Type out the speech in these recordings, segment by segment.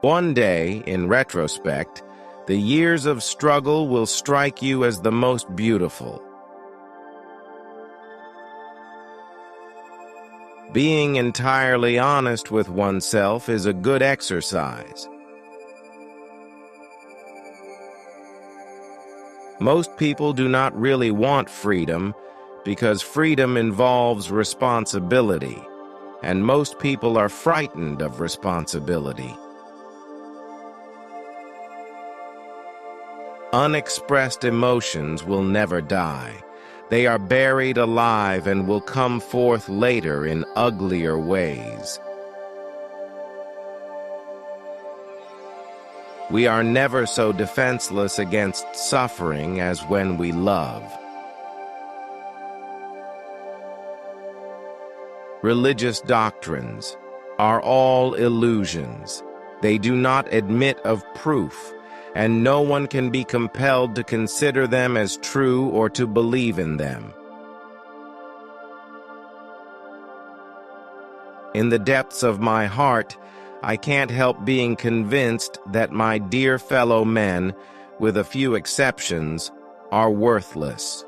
One day, in retrospect, the years of struggle will strike you as the most beautiful. Being entirely honest with oneself is a good exercise. Most people do not really want freedom because freedom involves responsibility, and most people are frightened of responsibility. Unexpressed emotions will never die. They are buried alive and will come forth later in uglier ways. We are never so defenseless against suffering as when we love. Religious doctrines are all illusions. They do not admit of proof, and no one can be compelled to consider them as true or to believe in them. In the depths of my heart, I can't help being convinced that my dear fellow men, with a few exceptions, are worthless.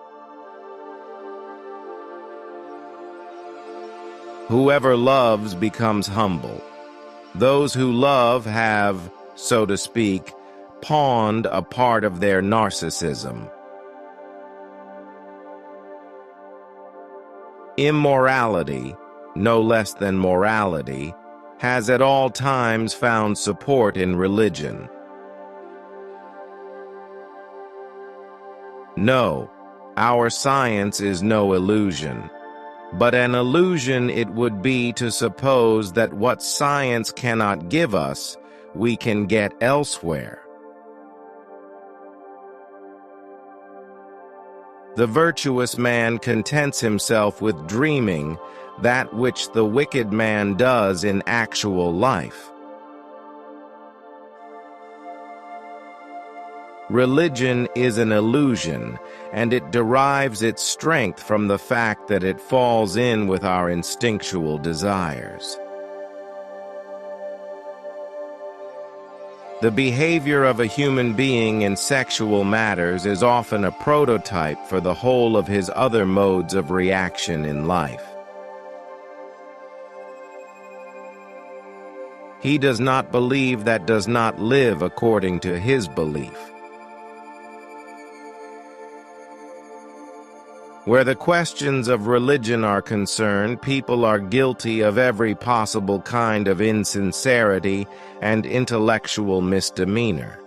Whoever loves becomes humble. Those who love have, so to speak, pawned a part of their narcissism. Immorality, no less than morality, has at all times found support in religion. No, our science is no illusion, but an illusion it would be to suppose that what science cannot give us, we can get elsewhere. The virtuous man contents himself with dreaming that which the wicked man does in actual life. Religion is an illusion, and it derives its strength from the fact that it falls in with our instinctual desires. The behavior of a human being in sexual matters is often a prototype for the whole of his other modes of reaction in life. He does not believe that does not live according to his belief. Where the questions of religion are concerned, people are guilty of every possible kind of insincerity and intellectual misdemeanor.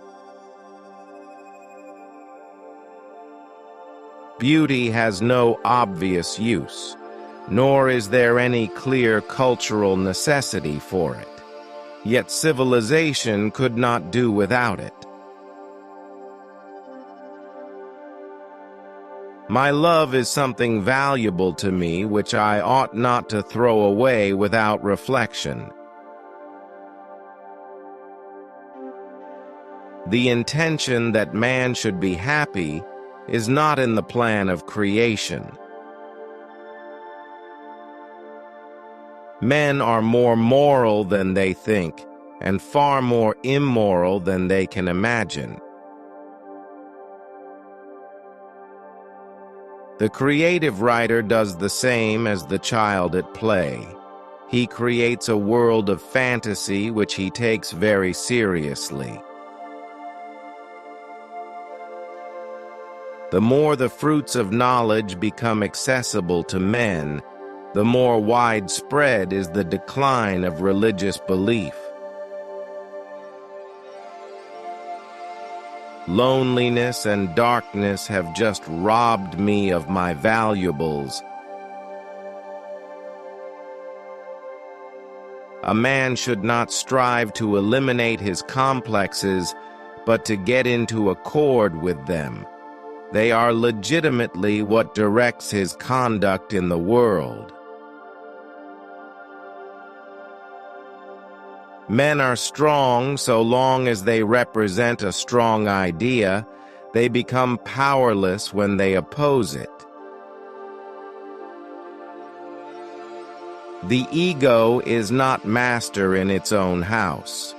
Beauty has no obvious use, nor is there any clear cultural necessity for it. Yet civilization could not do without it. My love is something valuable to me which I ought not to throw away without reflection. The intention that man should be happy is not in the plan of creation. Men are more moral than they think, and far more immoral than they can imagine. The creative writer does the same as the child at play. He creates a world of fantasy which he takes very seriously. The more the fruits of knowledge become accessible to men, the more widespread is the decline of religious belief. Loneliness and darkness have just robbed me of my valuables. A man should not strive to eliminate his complexes, but to get into accord with them. They are legitimately what directs his conduct in the world. Men are strong so long as they represent a strong idea. They become powerless when they oppose it. The ego is not master in its own house.